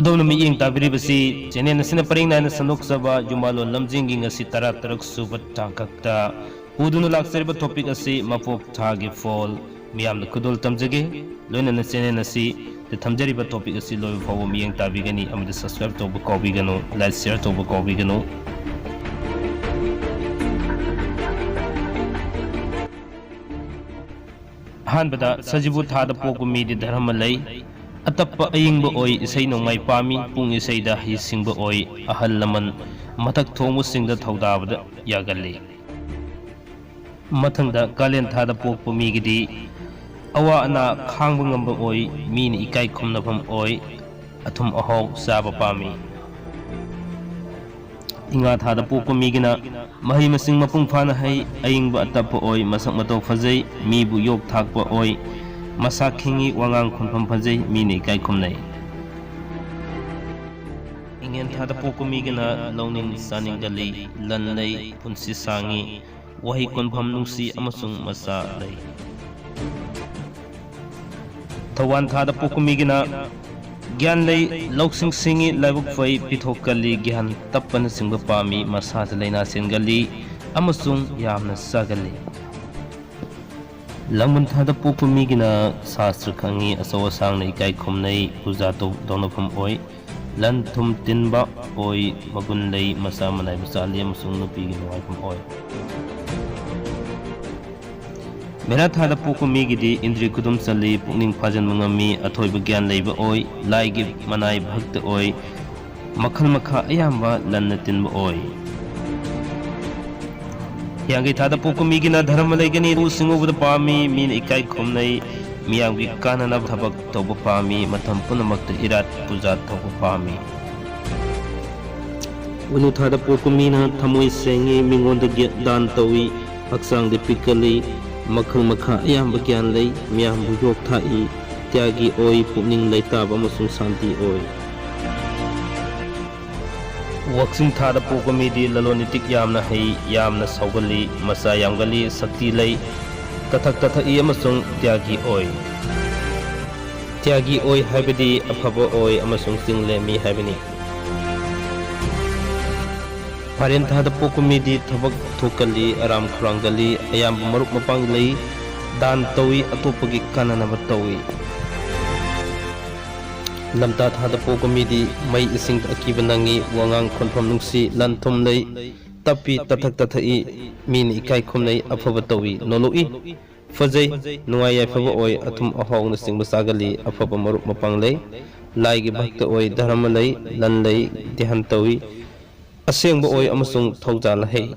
Adom mi ing tabiribasi channel nasina paring na sanok saba Yumbalon Lamjing ngasi tarak suba tangkakta udunu laksariba topic asi Mapok Thagi Fal miyam kudol tamjage loina na channel nasi the thamjariba topic asi loi fawo mi ing tabigani amida subscribe toba kobigano like share toba kobigano hanbada sajibu thada pokumi di dharma lai atappa ayingba oi isai nongmai pami pung isai da hi singba oi ahal laman matak thongmu singda thaudabada yagalli mathangda kalen thada pokpu migidi awa ana khangba ngamba oi min ikai khumnafam oi athum ahaw saba pami inga thada pokpu migina mahi masing mapung phana hai ayingba atappa oi masak matau phajai mibu yok thakpa oi masa khingi wangang khunpham phajai mini kai khumnai ingen thada pokumi gina launing saning dali lanlai punsi sangi wahi konpham nungsi amasung masa lai thawan thada pokumi gina gyan lai loksing singi laibuk fai pithokali gyan tappan singba pami masa laina sengali amasung yamna sagali Langbun thada pokumi gina sastra khangi asawa sang nei kai khumnai puja to donofam oi lan thum tinba oi magun lei masa manai masali amasung nupi gi nuaipham oi mera thada pokumi gidi indri kudum sali pukning phajan mangami athoiba gyan leiba oi lai gi manai bhakt oi makhal makha ayamba lanna tinba oi yangi thada pokumi gina dharma laigani ru singobda pami min ikai khumnai miyangi kanana thabak toba pami matham punamakta irat puja toba pami unu thada pokumi na thamoi sengi mingonda dan tawi haksang de pikali makhal makha ayamba gyan lei miyambu yok thai tyagi oi pukning leitaba amasung santi oi Waxing thada pokumi di lalonitik yamna hai yamna saugali masa yamgali sakti lai tathak tathai amasung tyagi oi haibadi aphaba oi amasung singlemi haibani paren thada pokumi di thabak thokali aram khrangali ayam maruk mapang lai dan tawi atopagi kanana batawi lamta thada pokumi di mai ising akiba nangi wangang khonpham nungsi lanthum lei tapi tathak tathai min ikai khumnai aphaba tawi noloi fajai nuai aphaba oi athum ahong na singba sagali aphaba marup mapang lei lai gi bhakta oi dharma lei lan lei dihan tawi asengba oi amasung thauja la hei